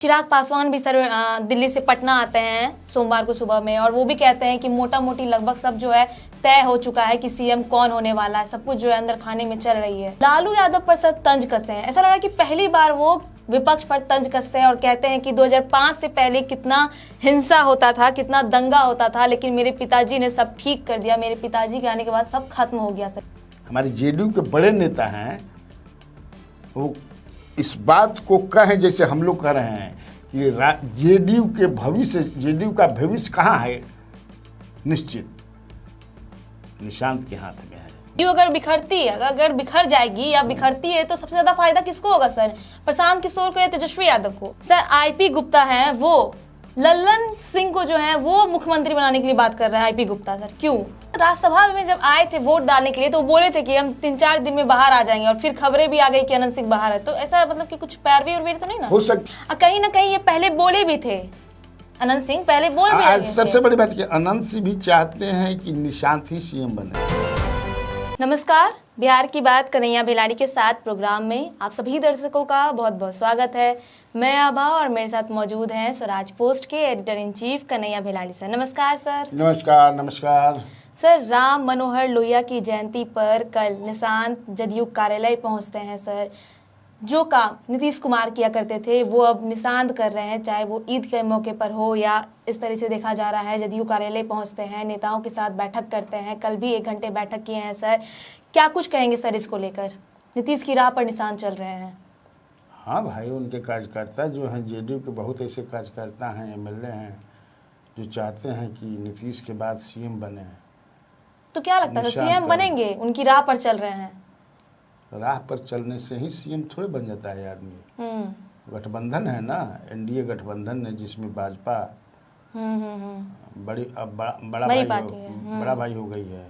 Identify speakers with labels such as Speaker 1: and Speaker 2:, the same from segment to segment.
Speaker 1: चिराग पासवान भी सर दिल्ली से पटना आते हैं सोमवार को सुबह में, और वो भी कहते हैं कि मोटा मोटी लगभग सब जो है तय हो चुका है कि सीएम कौन होने वाला है, सब कुछ जो है अंदर खाने में चल रही है। लालू यादव पर सर तंज कसे हैं, ऐसा लगा कि पहली बार वो विपक्ष पर तंज कसते हैं और कहते हैं कि 2005 से पहले कितना हिंसा होता था, कितना दंगा होता था, लेकिन मेरे पिताजी ने सब ठीक कर दिया, मेरे पिताजी के आने के बाद सब खत्म हो गया। सर
Speaker 2: हमारे जेडीयू के बड़े नेता हैं, वो इस बात को कहें जैसे हम लोग कह रहे हैं कि जेडीयू के भविष्य, जेडीयू का भविष्य कहाँ है, निश्चित निशांत के हाथ में है।
Speaker 1: जेडीयू अगर बिखर जाएगी या बिखरती है तो सबसे ज्यादा फायदा किसको होगा सर? प्रशांत किशोर को या तेजस्वी यादव को? सर आईपी गुप्ता हैं, वो लल्लन सिंह को जो है वो मुख्यमंत्री बनाने के लिए बात कर रहे हैं। आईपी गुप्ता सर क्यों? राज्यसभा में जब आए थे वोट डालने के लिए तो बोले थे कि हम 3-4 दिन में बाहर आ जाएंगे, और फिर खबरें भी आ गई कि अनंत सिंह बाहर है। तो ऐसा मतलब कि कुछ पैरवी और तो नहीं ना
Speaker 2: हो सकता?
Speaker 1: कहीं ना कहीं ये पहले बोले भी थे, अनंत सिंह पहले बोल भी रहे थे।
Speaker 2: सबसे बड़ी बात कि अनंत सिंह भी चाहते हैं कि निशांत ही सीएम बने।
Speaker 1: नमस्कार, बिहार की बात कन्हैया भिलाड़ी के साथ प्रोग्राम में आप सभी दर्शकों का बहुत बहुत स्वागत है। मैं आभा और मेरे साथ मौजूद हैं स्वराज पोस्ट के editor in chief Kanhaiya Bhiladi sir. नमस्कार सर।
Speaker 2: नमस्कार नमस्कार
Speaker 1: सर, राम मनोहर लोहिया की जयंती पर कल निशांत जदयू कार्यालय पहुंचते हैं सर। जो काम नीतीश कुमार किया करते थे वो अब निशांत कर रहे हैं, चाहे वो ईद के मौके पर हो या इस तरह से देखा जा रहा है। जदयू कार्यालय पहुंचते हैं, नेताओं के साथ बैठक करते हैं, कल भी 1 घंटे बैठक किए हैं सर। क्या कुछ कहेंगे सर इसको लेकर? नीतीश की राह पर निशांत चल रहे हैं।
Speaker 2: हाँ भाई, उनके कार्यकर्ता जो हैं, जेडीयू के बहुत ऐसे कार्यकर्ता हैं, एमएलए हैं जो चाहते हैं कि नीतीश के बाद सीएम बने।
Speaker 1: तो क्या लगता है सीएम बनेंगे? उनकी राह पर चल रहे हैं।
Speaker 2: राह पर चलने से ही सीएम थोड़े बन जाता है आदमी। गठबंधन है ना, एनडीए गठबंधन है जिसमें भाजपा बड़ा भाई हो गई है।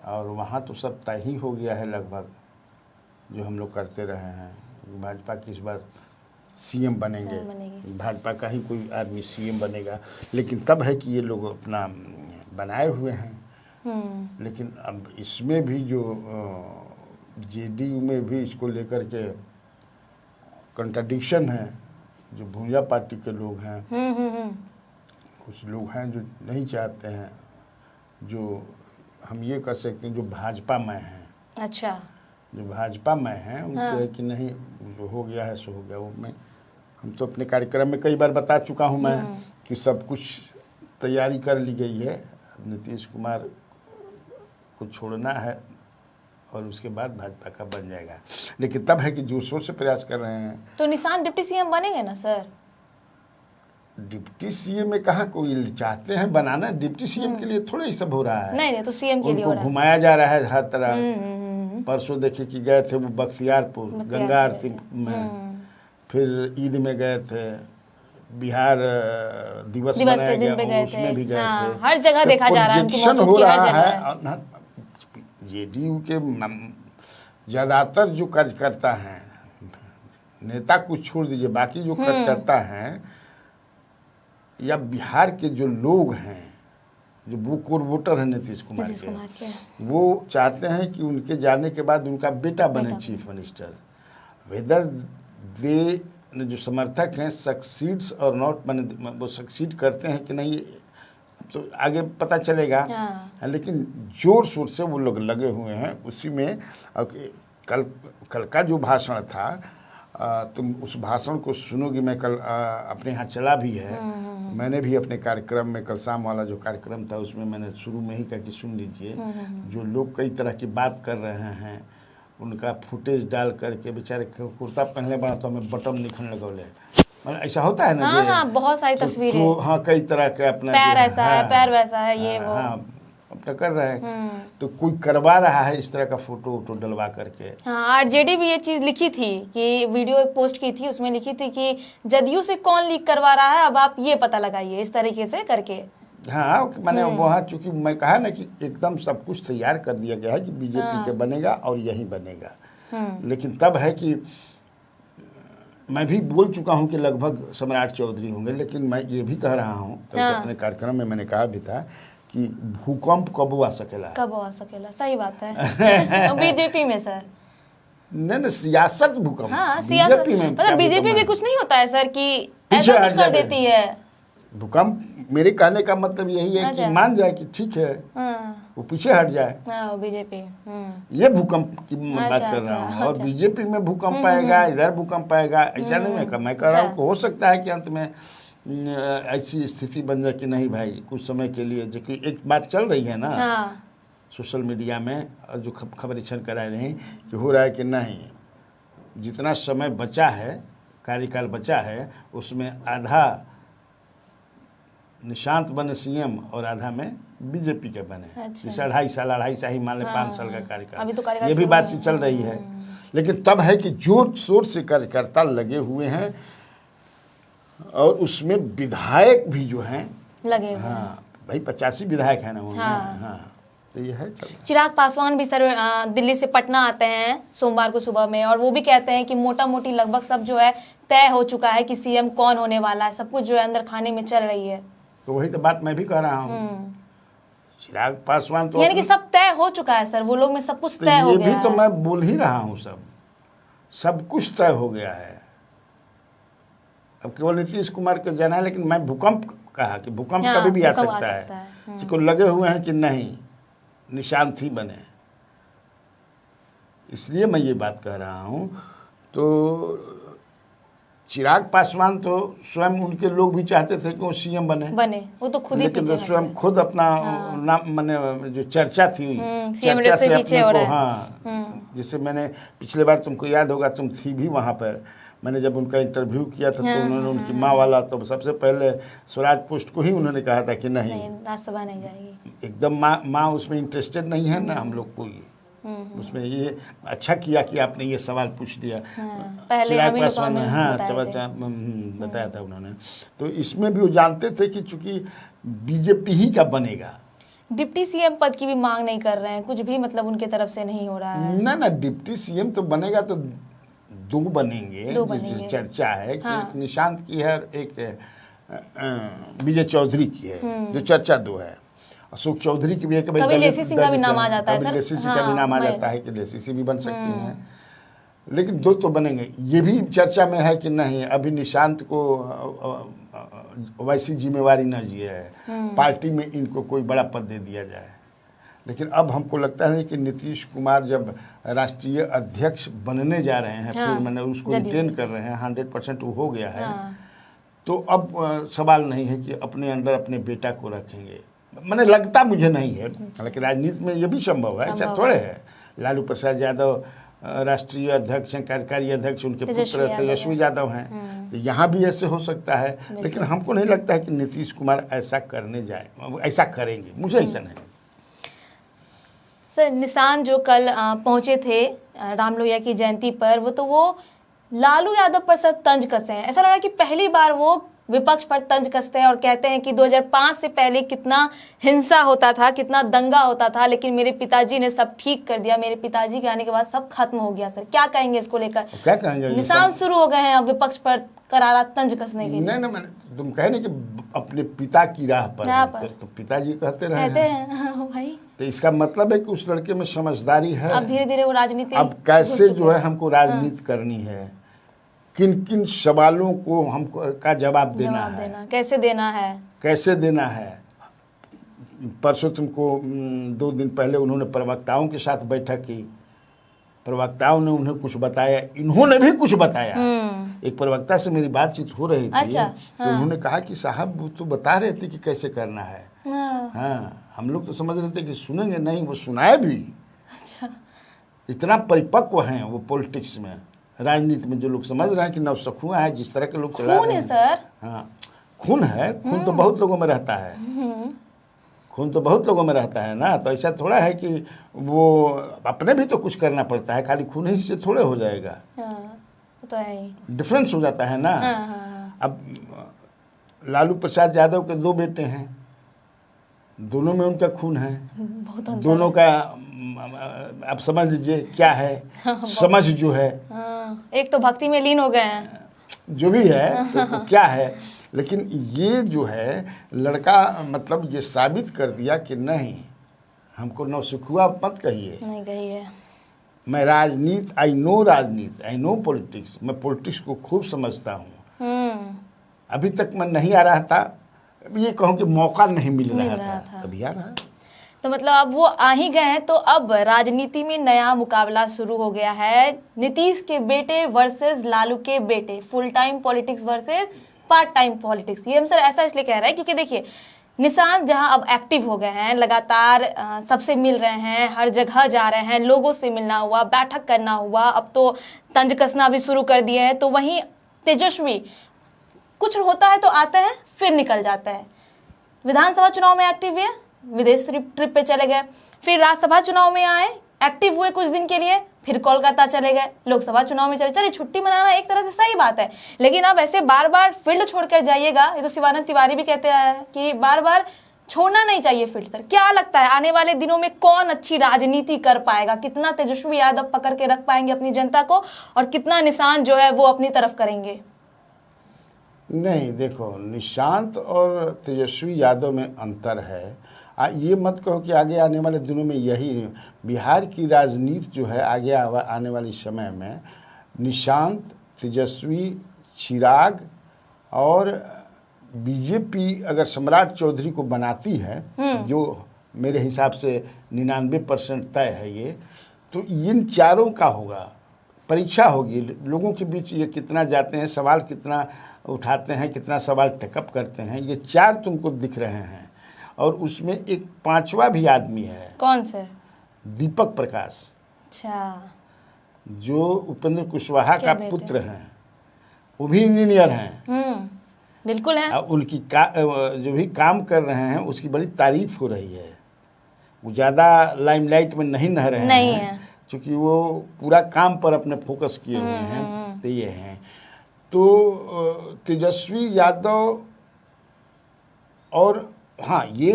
Speaker 2: और वहाँ तो सब तय ही हो गया है लगभग, जो हम लोग करते रहे हैं। भाजपा किस बार सीएम बनेंगे, भाजपा का ही कोई आदमी सीएम बनेगा। लेकिन तब है कि ये लोग अपना बनाए हुए हैं। लेकिन अब इसमें भी जो जेडीयू में भी इसको लेकर के कंट्राडिक्शन है। जो भूया पार्टी के लोग हैं, कुछ लोग हैं जो नहीं चाहते हैं, जो हम ये कह सकते हैं जो भाजपा में हैं।
Speaker 1: अच्छा,
Speaker 2: जो भाजपा में हैं उनको है कि नहीं, जो हो गया है सो हो गया। वो मैं हम तो अपने कार्यक्रम में कई बार बता चुका हूँ मैं कि सब कुछ तैयारी कर ली गई है। अब नीतीश कुमार को छोड़ना है और उसके बाद भाजपा का बन जाएगा। लेकिन तब है कि जोर शोर से प्रयास कर रहे हैं।
Speaker 1: तो निशांत डिप्टी सीएम बनेंगे ना सर?
Speaker 2: डिप्टी सीएम में कहाँ कोई चाहते हैं बनाना? डिप्टी सीएम के लिए थोड़ा ही सब हो रहा है।
Speaker 1: नहीं, तो सीएम के लिए हो रहा है।
Speaker 2: घुमाया जा रहा है हर तरह। परसों देखे कि गए थे वो बख्तियारपुर गंगा आरती में, फिर ईद में गए थे, बिहार दिवस मनाया गया उसमें भी गए थे।
Speaker 1: हर जगह देखा जा रहा है उनकी
Speaker 2: हो रहा है। जेडीयू के ज्यादातर जो कार्यकर्ता हैं, नेता कुछ छोड़ दीजिए, बाकी जो कार्यकर्ता हैं या बिहार के जो लोग हैं, जो वो कोर वोटर हैं नीतीश कुमार के, वो चाहते हैं कि उनके जाने के बाद उनका बेटा बने चीफ मिनिस्टर। वेदर दे जो समर्थक हैं सक्सीड्स और नॉट, बने वो सक्सीड करते हैं कि नहीं तो आगे पता चलेगा। लेकिन जोर शोर से वो लोग लगे हुए हैं उसी में। कल का जो भाषण था, तुम उस भाषण को सुनोगी। मैं कल अपने यहाँ चला भी है, मैंने भी अपने कार्यक्रम में, कल शाम वाला जो कार्यक्रम था उसमें मैंने शुरू में ही कहा कि सुन लीजिए। जो लोग कई तरह की बात कर रहे हैं उनका फुटेज डाल करके, बेचारे कुर्ता पहनले बना तो हमें बटन निखन लगौले, मतलब ऐसा होता है ना।
Speaker 1: हाँ, बहुत सारी तस्वीरें।
Speaker 2: तो हाँ, कई तरह के अपना
Speaker 1: पैर ऐसा है, पैर वैसा है, ये वो
Speaker 2: अपना कर रहे हैं। तो कोई करवा रहा है इस तरह का फोटो डलवा करके।
Speaker 1: हाँ, आरजेडी भी ये चीज लिखी थी कि वीडियो एक पोस्ट की थी, उसमें लिखी थी कि जदयू से कौन लीक करवा रहा है, अब आप ये पता लगाइए, इस तरीके से करके।
Speaker 2: हाँ, मैंने वहाँ चूंकि मैं कहा ना कि एकदम सब कुछ तैयार कर दिया गया है कि बीजेपी के बनेगा और यही बनेगा। लेकिन तब है कि मैं भी बोल चुका हूँ कि लगभग सम्राट चौधरी होंगे। लेकिन मैं ये भी कह रहा हूँ, अपने कार्यक्रम में मैंने कहा भी था कि भूकंप कब आ सकेला।
Speaker 1: सही बात है। बीजेपी में सर
Speaker 2: नहीं नहीं, सियासत भूकंप।
Speaker 1: हाँ सियासत,
Speaker 2: बीजेपी में क्या
Speaker 1: मतलब बीजेपी
Speaker 2: भूकंप
Speaker 1: में
Speaker 2: है?
Speaker 1: कुछ नहीं होता है सर कि
Speaker 2: पीछे
Speaker 1: ऐसा
Speaker 2: हट
Speaker 1: कुछ कर
Speaker 2: जाते
Speaker 1: देती है।
Speaker 2: भूकंप मेरे कहने का मतलब यही है कि
Speaker 1: अच्छा।
Speaker 2: मान जाए कि ठीक है,
Speaker 1: हाँ
Speaker 2: वो पीछे हट जाए।
Speaker 1: हाँ बीजेपी।
Speaker 2: ये भूकंप की मैं
Speaker 1: अच्छा,
Speaker 2: बात कर रहा
Speaker 1: अच्छा,
Speaker 2: हूँ। और
Speaker 1: अच्छा।
Speaker 2: बीजेपी में भूकंप आएगा, इधर भूकंप आएगा, ऐसा नहीं मैं कह रहा हूँ कि हो सकता है कि अंत में ऐसी स्थिति बन जाए कि नहीं भाई कुछ समय के लिए, जो कि एक बात चल रही है ना
Speaker 1: हाँ
Speaker 2: सोशल मीडिया में, और जो खबर छन करा रहे हैं कि हो रहा है कि नहीं, जितना समय बचा है, कार्यकाल बचा है, उसमें आधा निशांत बने सीएम और आधा में बीजेपी के बने।
Speaker 1: अच्छा।
Speaker 2: जैसे 2.5 साल ही मान लें, 5 साल का
Speaker 1: अभी तो
Speaker 2: कार्यकाल,
Speaker 1: कार्यकाल
Speaker 2: ये भी
Speaker 1: शुरू
Speaker 2: बातचीत चल रही है। लेकिन तब है कि जोर शोर से कार्यकर्ता लगे हुए हैं, और उसमें विधायक भी जो हैं,
Speaker 1: लगे हुए हैं।
Speaker 2: हाँ भाई 85 विधायक है ना उनमें।
Speaker 1: हाँ।
Speaker 2: हाँ तो ये है चल रहा है।
Speaker 1: चिराग पासवान भी सर दिल्ली से पटना आते हैं सोमवार को सुबह में, और वो भी कहते हैं कि मोटा मोटी लगभग सब जो है तय हो चुका है कि सीएम कौन होने वाला है, सब कुछ जो है अंदर खाने में चल रही है।
Speaker 2: तो वही तो बात मैं भी कह रहा हूँ। चिराग पासवान तो
Speaker 1: यानी कि सब तय हो चुका है सर, वो लोग में सब कुछ
Speaker 2: तो
Speaker 1: तय हो
Speaker 2: ये
Speaker 1: गया
Speaker 2: भी तो
Speaker 1: है।
Speaker 2: मैं बोल ही रहा हूँ, सब कुछ तय हो गया है। अब केवल नीतीश कुमार को जाना है, लेकिन मैं भूकंप कहा कि भूकंप
Speaker 1: हाँ,
Speaker 2: कभी भी आ
Speaker 1: भूकंप
Speaker 2: सकता है। जिसको लगे हुए हैं कि नहीं निशांत ही बने, इसलिए मैं ये बात कह रहा हूँ। तो चिराग पासवान तो स्वयं, उनके लोग भी चाहते थे कि वो सीएम बने,
Speaker 1: वो तो खुद ही
Speaker 2: लेकिन
Speaker 1: पीछे
Speaker 2: तो
Speaker 1: हट
Speaker 2: स्वयं
Speaker 1: गए।
Speaker 2: खुद अपना नाम मैंने जो चर्चा थी,
Speaker 1: सीएम
Speaker 2: चर्चा
Speaker 1: से
Speaker 2: से
Speaker 1: पीछे
Speaker 2: अपने
Speaker 1: हो
Speaker 2: को,
Speaker 1: रहे हैं।
Speaker 2: हाँ जिससे मैंने पिछले बार, तुमको याद होगा तुम थी भी वहाँ पर, मैंने जब उनका इंटरव्यू किया था तो उन्होंने उनकी माँ वाला, तो सबसे पहले स्वराज पोस्ट को ही उन्होंने कहा था कि नहीं
Speaker 1: राज्यसभा नहीं जाएगी
Speaker 2: एकदम, माँ उसमें इंटरेस्टेड नहीं है ना हम लोग को, ये उसमें ये अच्छा किया कि आपने ये सवाल पूछ दिया।
Speaker 1: पहले
Speaker 2: चिराग
Speaker 1: हम ही लोग
Speaker 2: पासवान ने,
Speaker 1: हमें
Speaker 2: हाँ
Speaker 1: बताए थे।
Speaker 2: बताया था उन्होंने। तो इसमें भी वो जानते थे कि चूंकि बीजेपी ही का बनेगा।
Speaker 1: डिप्टी सीएम पद की भी मांग नहीं कर रहे हैं, कुछ भी मतलब उनके तरफ से नहीं हो रहा है।
Speaker 2: ना डिप्टी सीएम तो बनेगा तो दो बनेंगे, चर्चा है कि
Speaker 1: हाँ।
Speaker 2: एक निशांत की है और एक विजय चौधरी की है, जो चर्चा दो है। अशोक चौधरी की भी है कि भाई
Speaker 1: कभी लेसी सिंह का भी नाम आ जाता है सर।
Speaker 2: लेसी सिंह का भी नाम आ जाता है कि लेसी सिंह भी बन सकती हैं, लेकिन दो तो बनेंगे। ये भी चर्चा में है कि नहीं अभी निशांत को वैसी जिम्मेवारी न जिए है, पार्टी में इनको कोई बड़ा पद दे दिया जाए। लेकिन अब हमको लगता है कि नीतीश कुमार जब राष्ट्रीय अध्यक्ष बनने जा रहे हैं, फिर मैंने उसको रिटेन कर रहे हैं, 100% वो हो गया है। तो अब सवाल नहीं है कि अपने अंडर अपने बेटा को रखेंगे, मैंने लगता मुझे नहीं है। हालांकि राजनीति में ये भी संभव है, ऐसा थोड़े है। लालू प्रसाद यादव राष्ट्रीय अध्यक्ष हैं, कार्यकारी अध्यक्ष उनके पुत्र तेजस्वी यादव हैं, तो यहाँ भी ऐसे हो सकता है। लेकिन हमको नहीं लगता है कि नीतीश कुमार ऐसा करने जाए, ऐसा करेंगे, मुझे ऐसा नहीं।
Speaker 1: सर निशान जो कल पहुंचे थे रामलोहिया की जयंती पर, वो लालू यादव पर सर तंज कसे हैं। ऐसा लग रहा है कि पहली बार वो विपक्ष पर तंज कसते हैं और कहते हैं कि 2005 से पहले कितना हिंसा होता था, कितना दंगा होता था, लेकिन मेरे पिताजी ने सब ठीक कर दिया, मेरे पिताजी के आने के बाद सब खत्म हो गया। सर क्या कहेंगे इसको लेकर?
Speaker 2: क्या कहेंगे?
Speaker 1: निशान शुरू हो गए हैं अब विपक्ष पर करारा तंज कसने के लिए।
Speaker 2: नहीं मैंने तुम कहे ना कि अपने पिता की राह पर, तो पिताजी कहते हैं
Speaker 1: भाई,
Speaker 2: तो इसका मतलब है कि उस लड़के में समझदारी है।
Speaker 1: अब धीरे धीरे वो राजनीति,
Speaker 2: अब कैसे जो है हमको राजनीति करनी है, किन किन सवालों को हमको का जवाब देना है, कैसे देना है। परसों तुमको 2 दिन पहले उन्होंने प्रवक्ताओं के साथ बैठक की, प्रवक्ताओं ने उन्हें कुछ बताया, इन्होंने भी कुछ बताया। एक प्रवक्ता से मेरी बातचीत हो रही थी।
Speaker 1: अच्छा,
Speaker 2: तो उन्होंने कहा कि साहब वो तो बता रहे थे कि कैसे करना है। हाँ हम लोग तो समझ रहे थे कि सुनेंगे, नहीं वो सुनाए भी।
Speaker 1: अच्छा।
Speaker 2: इतना परिपक्व हैं वो पॉलिटिक्स में, राजनीति में। जो लोग समझ रहे हैं कि नवसखुआ है, जिस तरह के लोग चला रहे हैं।
Speaker 1: सर
Speaker 2: हाँ खून है, खून तो बहुत लोगों में रहता है, खून तो बहुत लोगों में रहता है ना। तो ऐसा थोड़ा है कि वो अपने भी तो कुछ करना पड़ता है, खाली खून ही से थोड़े हो जाएगा।
Speaker 1: तो है,
Speaker 2: डिफरेंस हो जाता है ना। अब लालू प्रसाद यादव के 2 बेटे हैं, दोनों में उनका खून है, दोनों का आप समझ लीजिए क्या है समझ जो है।
Speaker 1: एक तो भक्ति में लीन हो गए हैं,
Speaker 2: जो भी है तो क्या है। लेकिन ये जो है लड़का मतलब ये साबित कर दिया कि नहीं, हमको नौसिखुआ मत कहिए,
Speaker 1: नहीं कहिए,
Speaker 2: मैं राजनीति, आई नो राजनीति, आई नो पॉलिटिक्स, मैं पॉलिटिक्स को खूब समझता हूँ। अभी तक मैं नहीं आ रहा था, ये कहूँ कि मौका नहीं मिल रहा था, अभी आ रहा।
Speaker 1: तो मतलब अब वो आ ही गए हैं, तो अब राजनीति में नया मुकाबला शुरू हो गया है। नीतीश के बेटे वर्सेस लालू के बेटे, full time politics versus part time politics. ये हम सर ऐसा इसलिए कह रहे हैं क्योंकि देखिए निशांत जहां अब एक्टिव हो गए हैं, लगातार सबसे मिल रहे हैं, हर जगह जा रहे हैं, लोगों से मिलना हुआ, बैठक करना हुआ, अब तो तंज कसना भी शुरू कर दिए हैं। तो वहीं तेजस्वी कुछ होता है तो आता है फिर निकल जाता है। विधानसभा चुनाव में एक्टिव हुए, विदेश ट्रिप पे चले गए, फिर राज्यसभा चुनाव में आए, एक्टिव हुए कुछ दिन के लिए, फिर कोलकाता चले गए, लोकसभा चुनाव में चलिए छुट्टी मनाना एक तरह से सही बात है, लेकिन अब ऐसे बार बार फील्ड छोड़कर जाइएगा, ये तो शिवानंद तिवारी भी कहते हैं कि बार बार छोड़ना नहीं चाहिए फील्ड। सर क्या लगता है आने वाले दिनों में कौन अच्छी राजनीति कर पाएगा, कितना तेजस्वी यादव पकड़ के रख पाएंगे अपनी जनता को, और कितना निशांत जो है वो अपनी तरफ करेंगे?
Speaker 2: नहीं, देखो निशांत और तेजस्वी यादव में अंतर है। ये मत कहो कि आगे आने वाले दिनों में यही बिहार की राजनीति जो है आगे आने वाले समय में निशांत, तेजस्वी, चिराग और बीजेपी अगर सम्राट चौधरी को बनाती है, जो मेरे हिसाब से 99% तय है ये, तो इन चारों का होगा, परीक्षा होगी लोगों के बीच। ये कितना जाते हैं, सवाल कितना उठाते हैं, कितना सवाल टेकअप करते हैं, ये चार तुमको दिख रहे हैं। और उसमें एक पांचवा भी आदमी है।
Speaker 1: कौन सर?
Speaker 2: दीपक प्रकाश।
Speaker 1: अच्छा।
Speaker 2: जो उपेंद्र कुशवाहा का पुत्र हैं, वो भी इंजीनियर हैं।
Speaker 1: बिल्कुल है।
Speaker 2: उनकी जो भी काम कर रहे हैं उसकी बड़ी तारीफ हो रही है। वो ज़्यादा लाइमलाइट में नहीं रह रहे हैं क्योंकि वो पूरा काम पर अपने फोकस किए हुए हैं। तो ये हैं। तो तेजस्वी यादव और हाँ, ये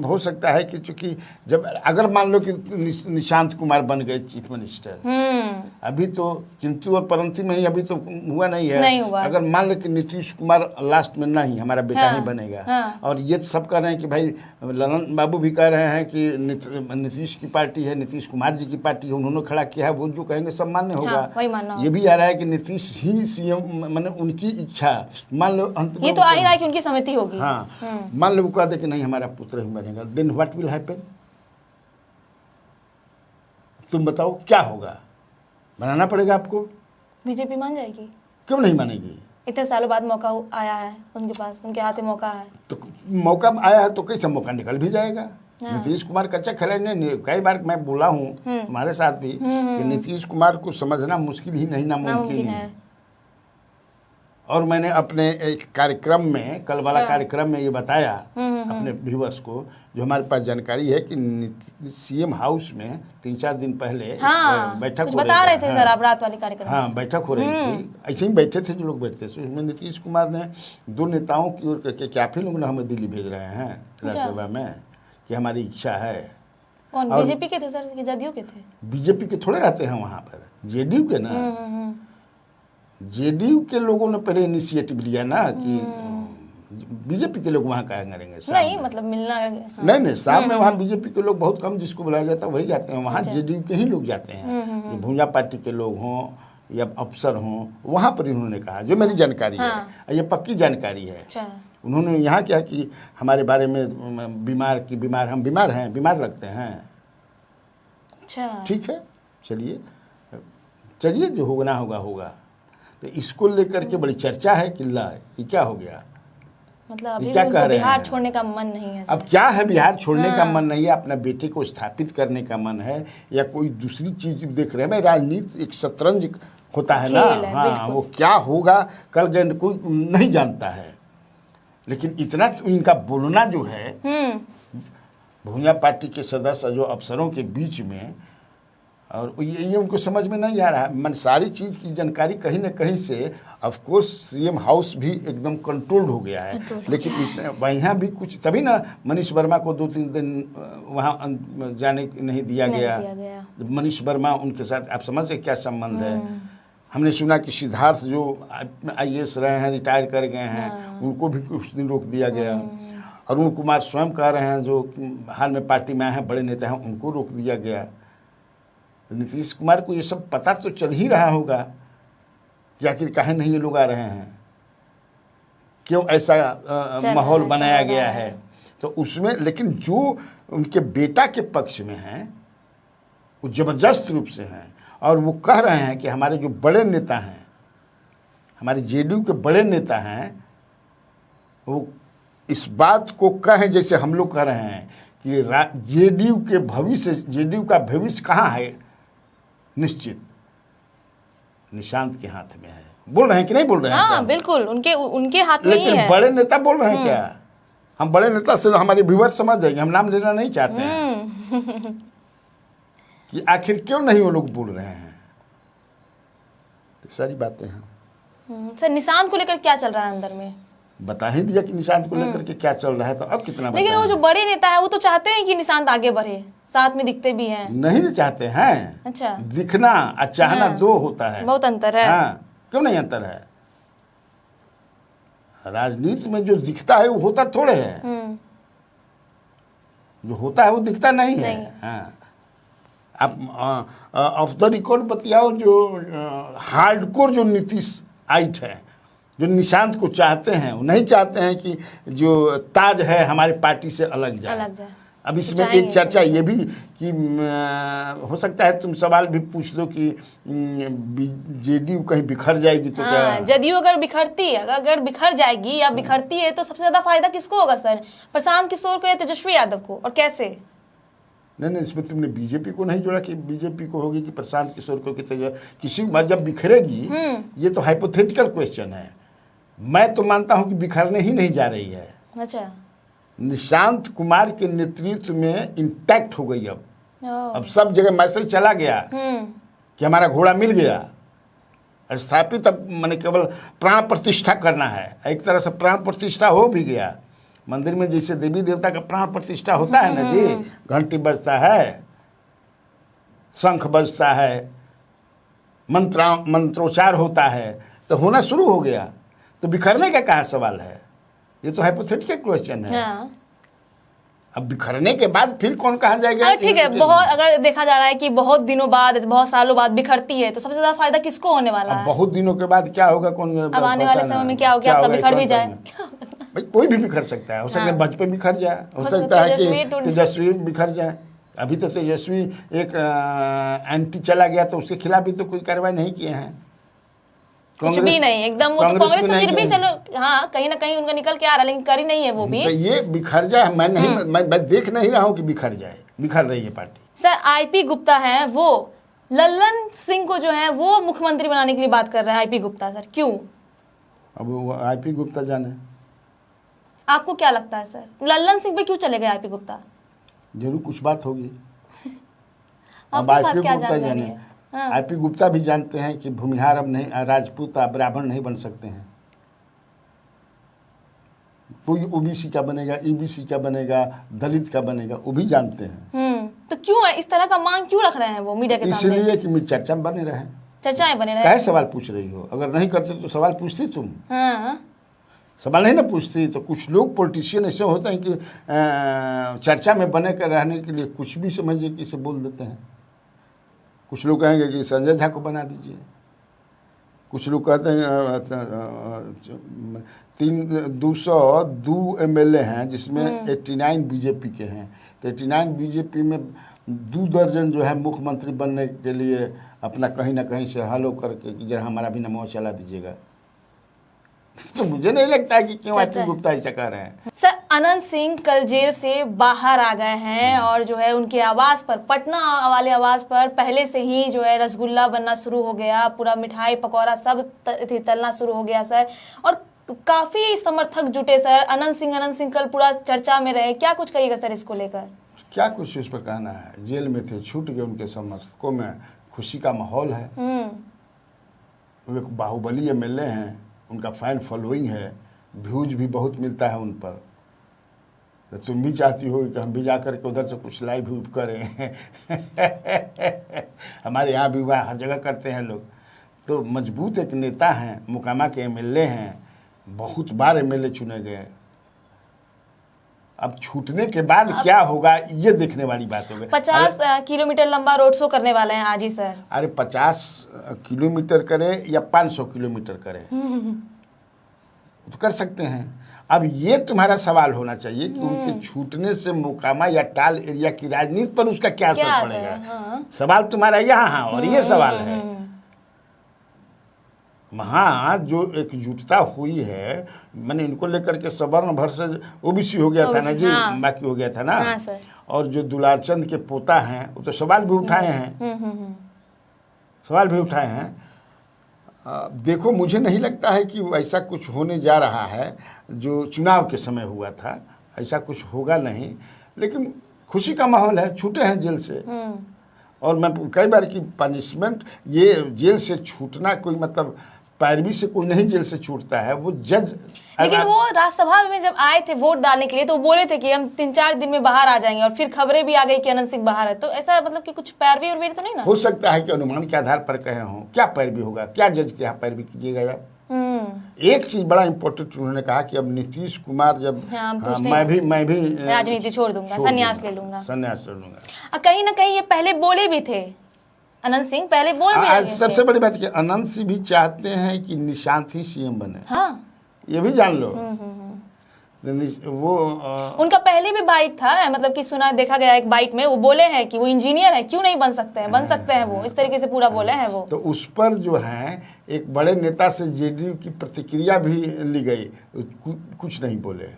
Speaker 2: हो सकता है कि चूंकि जब अगर मान लो कि निशांत कुमार बन गए चीफ मिनिस्टर, अभी तो किंतु और परंतु में ही अभी तो हुआ नहीं है।
Speaker 1: नहीं हुआ।
Speaker 2: अगर मान लो कि नीतीश कुमार लास्ट में नहीं, हमारा बेटा ही बनेगा, और ये सब कह रहे हैं कि भाई ललन बाबू भी कह रहे हैं कि नीतीश की पार्टी है, नीतीश कुमार जी की पार्टी है, उन्होंने खड़ा किया है, वो जो कहेंगे सब मान्य होगा। ये भी आ रहा है कि नीतीश ही सीएम, मैंने उनकी इच्छा, मान लो
Speaker 1: ये तो आ ही रहा है कि उनकी समिति होगी।
Speaker 2: हाँ, मान लो वो कह दे कि नहीं हमारा पुत्र ही बनेगा, देन व्हाट विल हैपन? तुम बताओ क्या होगा? बनाना पड़ेगा आपको।
Speaker 1: बीजेपी मान जाएगी? क्यों
Speaker 2: नहीं मानेगी?
Speaker 1: इतने सालों बाद मौका आया है उनके पास, उनके हाथ में मौका है।
Speaker 2: तो मौका आया है तो कैसे मौका निकल भी जाएगा। नीतीश कुमार कच्चा खिलाड़ी ने, कई बार मैं बोला हूँ हमारे साथ भी कि नीतीश कुमार को समझना मुश्किल ही नहीं, नामुमकिन है। और मैंने अपने एक कार्यक्रम में, कल वाला कार्यक्रम में ये बताया अपने व्यूअर्स को, जो हमारे पास जानकारी है कि सीएम हाउस में 3-4 दिन पहले बैठक हो
Speaker 1: बता रहे थे सर आप रात वाली कार्यक्रम।
Speaker 2: हाँ, बैठक हो रही थी, ऐसे ही बैठे थे जो लोग बैठते थे। उसमें नीतीश कुमार ने 2 नेताओं की ओर करके कि आप ही लोग हमें दिल्ली भेज रहे हैं राज्यसभा में, कि हमारी इच्छा है।
Speaker 1: कौन? बीजेपी के थे सर कि जदयू के थे?
Speaker 2: बीजेपी के थोड़े रहते हैं वहाँ पर, जेडीयू के ना। जेडीयू के लोगों ने पहले इनिशिएटिव लिया ना कि बीजेपी के लोग वहाँ क्या करेंगे।
Speaker 1: नहीं मतलब मिलना
Speaker 2: नहीं, शाम में वहाँ बीजेपी के लोग बहुत कम, जिसको बुलाया जाता है वही जाते हैं वहाँ। जेडीयू के ही लोग जाते हैं, जो भूंजा पार्टी के लोग हों या अफसर हों, वहाँ पर इन्होंने कहा, जो मेरी जानकारी है, ये पक्की जानकारी है। उन्होंने यहाँ क्या कि हमारे बारे में बीमार हम बीमार हैं, बीमार लगते हैं।
Speaker 1: अच्छा,
Speaker 2: ठीक है, चलिए जो होना होगा। तो इसको लेकर के बड़ी चर्चा है कि ये क्या हो गया,
Speaker 1: मतलब अभी क्या कह रहे हैं? बिहार छोड़ने का मन नहीं है।
Speaker 2: अब क्या है, बिहार छोड़ने का मन नहीं है, अपना बेटे को स्थापित करने का मन है, या कोई दूसरी चीज देख रहे हैं। भाई राजनीति एक शतरंज होता है ना। हाँ, वो क्या होगा कल कोई नहीं जानता है, लेकिन इतना तो इनका बोलना जो है भूंजा पार्टी के सदस्य जो अफसरों के बीच में, और ये उनको समझ में नहीं आ रहा है। मन सारी चीज़ की जानकारी कहीं ना कहीं से, ऑफ कोर्स सीएम हाउस भी एकदम कंट्रोल्ड हो गया है, लेकिन वहाँ भी कुछ, तभी ना मनीष वर्मा को 2-3 दिन वहाँ जाने नहीं दिया गया। मनीष वर्मा उनके साथ, आप समझ से क्या संबंध है। हमने सुना कि सिद्धार्थ जो IAS रहे हैं, रिटायर कर गए हैं, उनको भी कुछ दिन रोक दिया गया। अरुण कुमार स्वयं कह रहे हैं, जो हाल में पार्टी में आए हैं, बड़े नेता हैं, उनको रोक दिया गया। नीतीश कुमार को ये सब पता तो चल ही रहा होगा कि आखिर काहे नहीं ये लोग आ रहे हैं, क्यों ऐसा माहौल बनाया गया है। तो उसमें लेकिन जो उनके बेटा के पक्ष में हैं वो जबरदस्त रूप से हैं, और वो कह रहे हैं कि हमारे जो बड़े नेता हैं, हमारे जेडीयू के बड़े नेता हैं, वो इस बात को कहें जैसे हम लोग कह रहे हैं कि जेडीयू के भविष्य, जेडीयू का भविष्य कहाँ है, निश्चित निशांत के हाथ में है। बोल रहे हैं कि नहीं बोल रहे हैं?
Speaker 1: हाँ बिल्कुल, उनके हाथ में ही है।
Speaker 2: लेकिन बड़े नेता बोल रहे हैं क्या? हम बड़े नेता से हमारे व्यूअर्स समझ जाएंगे, हम नाम लेना नहीं चाहते हैं कि आखिर क्यों नहीं वो लोग बोल रहे हैं। तो सारी बातें हैं।
Speaker 1: सर निशांत को लेकर क्या चल रहा है अंदर में?
Speaker 2: बता ही दिया कि निशांत को लेकर के क्या चल रहा है, तो अब कितना
Speaker 1: लेकिन वो जो बड़े नेता है वो तो चाहते हैं कि निशांत आगे बढ़े, साथ में दिखते भी हैं।
Speaker 2: नहीं चाहते हैं।
Speaker 1: अच्छा,
Speaker 2: दिखना और चाहना दो होता है,
Speaker 1: बहुत अंतर है।
Speaker 2: हाँ, क्यों नहीं अंतर है? राजनीति में जो दिखता है वो होता थोड़े है, जो होता है वो दिखता नहीं है। हाँ, आप ऑफ द रिकॉर्ड बतियाओ जो हार्डकोर जो नीतीश आइट है, जो निशांत को चाहते हैं, वो नहीं चाहते हैं कि जो ताज है हमारी पार्टी से अलग जाए। अब इसमें एक चर्चा ये भी कि हो सकता है तुम सवाल भी पूछ दो कि जेडीयू कहीं बिखर जाएगी तो क्या?
Speaker 1: जदयू अगर बिखरती है, अगर बिखर जाएगी या बिखरती है तो सबसे ज्यादा फायदा किसको होगा सर? प्रशांत किशोर को या तेजस्वी यादव को? और कैसे?
Speaker 2: नहीं, इसमें तुमने बीजेपी को नहीं जोड़ा कि बीजेपी को होगी कि प्रशांत किशोर को, किसी बात जब बिखरेगी, ये तो हाइपोथेटिकल क्वेश्चन है। मैं तो मानता हूं कि बिखरने ही नहीं जा रही है।
Speaker 1: अच्छा,
Speaker 2: निशांत कुमार के नेतृत्व में इंटैक्ट हो गई। अब सब जगह मैसेज चला गया कि हमारा घोड़ा मिल गया, स्थापित। अब मैंने केवल प्राण प्रतिष्ठा करना है। एक तरह से प्राण प्रतिष्ठा हो भी गया। मंदिर में जैसे देवी देवता का प्राण प्रतिष्ठा होता है ना जी, घंटी बजता है, शंख बजता है, मंत्रोच्चार होता है, तो होना शुरू हो गया। तो बिखरने का कहाँ सवाल है? ये तो हाइपोथेटिकल क्वेश्चन है।
Speaker 1: हाँ।
Speaker 2: अब बिखरने के बाद फिर कौन कहाँ जाएगा?
Speaker 1: ठीक है, बहुत अगर देखा जा रहा है कि बहुत दिनों बाद, बहुत सालों बाद बिखरती है, तो सबसे ज्यादा फायदा किसको होने वाला है?
Speaker 2: बहुत दिनों के बाद क्या होगा? कौन
Speaker 1: अब आने वाले समय में क्या होगा? क्या बिखर भी जाए?
Speaker 2: भाई कोई भी बिखर सकता है। हो सकता है भाजपा बिखर जाए, हो सकता है कि तेजस्वी बिखर जाए। अभी तो तेजस्वी एक एंटी चला गया, तो उसके खिलाफ भी तो कोई कार्रवाई नहीं किए हैं।
Speaker 1: कुछ भी नहीं, एकदम। वो तो कांग्रेस तो फिर भी चलो, हाँ, कहीं ना कहीं उनका निकल के आ रहा है, लेकिन करी नहीं है वो भी।
Speaker 2: तो ये बिखर जाए, मैं नहीं, मैं देख नहीं रहा हूँ कि बिखर जाए। बिखर रही है पार्टी।
Speaker 1: सर आईपी गुप्ता है, वो लल्लन सिंह को जो है वो मुख्यमंत्री बनाने के लिए बात कर रहा है। आईपी गुप्ता सर क्यों? अब
Speaker 2: वो आईपी गुप्ता जाने,
Speaker 1: आपको क्या लगता है सर, लल्लन सिंह पे क्यों चले गए आईपी गुप्ता?
Speaker 2: जरूर कुछ बात होगी।
Speaker 1: अब आईपी गुप्ता जाने,
Speaker 2: आईपी गुप्ता भी जानते हैं कि भूमिहार अब नहीं, राजपूत ब्राह्मण नहीं बन सकते हैं। कोई ओबीसी का बनेगा, ईबीसी का बनेगा, दलित का बनेगा, वो भी जानते हैं।
Speaker 1: तो क्यों इस तरह का मांग क्यों रख रहे हैं वो मीडिया के सामने?
Speaker 2: इसलिए कि चर्चा में बने रहे,
Speaker 1: चर्चाएं बने रहे।
Speaker 2: क्या सवाल पूछ रही हो? अगर नहीं करते तो सवाल पूछती तुम?
Speaker 1: हाँ।
Speaker 2: सवाल नहीं ना पूछती। तो कुछ लोग पॉलिटिशियन ऐसे होते हैं कि चर्चा में बने कर रहने के लिए कुछ भी समझिए कि इसे बोल देते हैं। कुछ लोग कहेंगे कि संजय झा को बना दीजिए, कुछ लोग कहते हैं 202 एमएलए हैं जिसमें 89 बीजेपी के हैं, तो 89 बीजेपी में 2 दर्जन जो है मुख्यमंत्री बनने के लिए अपना कहीं ना कहीं से हलो करके कि जरा हमारा भी नमो चला दीजिएगा। तो मुझे नहीं लगता कि क्यों आईपी गुप्ता ऐसा कर रहे हैं।
Speaker 1: सर अनंत सिंह कल जेल से बाहर आ गए हैं और जो है उनके आवास पर, पटना वाले आवास पर पहले से ही जो है रसगुल्ला बनना शुरू हो गया, पूरा मिठाई पकौड़ा सब तलना शुरू हो गया सर, और काफी समर्थक जुटे सर। अनंत सिंह कल पूरा चर्चा में रहे, क्या कुछ कहिएगा सर इसको लेकर?
Speaker 2: क्या कुछ उस पर कहना है? जेल में थे, छूट गए, उनके समर्थकों में खुशी का माहौल है। वो एक बाहुबली एमएलए हैं, उनका फैन फॉलोइंग है, व्यूज भी बहुत मिलता है उन पर। तो तुम भी चाहती हो कि हम भी जाकर के उधर से कुछ लाइव भी करें। हमारे यहाँ भी वह हर जगह करते हैं लोग। तो मजबूत एक नेता हैं, मुकामा के एमएलए हैं, बहुत बार एमएलए चुने गए, अब छूटने के बाद क्या होगा ये देखने वाली बात होगी।
Speaker 1: 50 किलोमीटर लंबा रोड शो करने वाले हैं आज ही सर।
Speaker 2: अरे 50 किलोमीटर करें या 500 किलोमीटर करें तो कर सकते हैं। अब ये तुम्हारा सवाल होना चाहिए कि उनके छूटने से मोकामा या टाल एरिया की राजनीति पर उसका क्या असर पड़ेगा।
Speaker 1: हाँ।
Speaker 2: सवाल तुम्हारा यहाँ और ये सवाल है। वहाँ जो एकजुटता हुई है, मैंने इनको लेकर के सवर्ण भर से ओबीसी हो गया था ना जी,
Speaker 1: हाँ।
Speaker 2: बाकी हो गया था ना।
Speaker 1: हाँ सर।
Speaker 2: और जो दुलार चंद के पोता हैं वो तो सवाल भी उठाए हैं, सवाल भी उठाए हैं। देखो, मुझे नहीं लगता है कि ऐसा कुछ होने जा रहा है जो चुनाव के समय हुआ था, ऐसा कुछ होगा नहीं। लेकिन खुशी का माहौल है, छूटे हैं जेल से। और मैं कई बार की पनिशमेंट, ये जेल से छूटना कोई मतलब पैरवी से कोई नहीं जेल से छूटता है, वो जज।
Speaker 1: लेकिन वो राज्यसभा में जब आए थे वोट डालने के लिए तो वो बोले थे कि हम 3-4 दिन में बाहर आ जाएंगे, और फिर खबरें भी आ गई कि अनंत सिंह बाहर है। तो ऐसा मतलब कि कुछ पैरवी और तो नहीं ना?
Speaker 2: हो सकता है कि अनुमान के आधार पर कहे हों। क्या पैरवी होगा, क्या जज के यहाँ पैरवी कीजिएगा आप? एक चीज बड़ा इंपॉर्टेंट उन्होंने कहा कि अब नीतीश कुमार जब मैं भी
Speaker 1: राजनीति छोड़ दूंगा, संन्यास ले लूंगा। कहीं ना कहीं ये पहले बोले भी थे, अनंत सिंह पहले बोल भी रहे थे।
Speaker 2: सबसे बड़ी बात कि अनंत सिंह भी चाहते हैं कि निशांत ही सीएम बने।
Speaker 1: हाँ,
Speaker 2: ये भी जान लो। वो
Speaker 1: उनका पहले भी बाइट था, मतलब कि सुना देखा गया एक बाइट में वो बोले हैं कि वो इंजीनियर है, क्यों नहीं बन सकते हैं, बन सकते हैं वो, इस तरीके से पूरा बोले हैं वो।
Speaker 2: तो उस पर जो है एक बड़े नेता से जेडीयू की प्रतिक्रिया भी ली गई, कुछ नहीं बोले।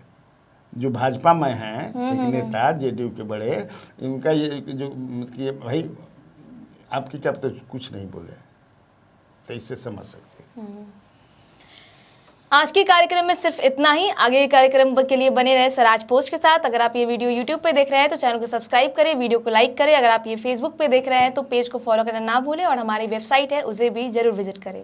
Speaker 2: जो भाजपा में हैं एक नेता जेडीयू के बड़े, इनका ये जो कि भाई आपकी क्या पता, कुछ नहीं बोले, तो इससे समझ सकते।
Speaker 1: आज के कार्यक्रम में सिर्फ इतना ही। आगे के कार्यक्रम के लिए बने रहे स्वराज पोस्ट के साथ। अगर आप ये वीडियो YouTube पे देख रहे हैं तो चैनल को सब्सक्राइब करें, वीडियो को लाइक करें। अगर आप ये Facebook पे देख रहे हैं तो पेज को फॉलो करना ना भूलें, और हमारी वेबसाइट है उसे भी जरूर विजिट करें।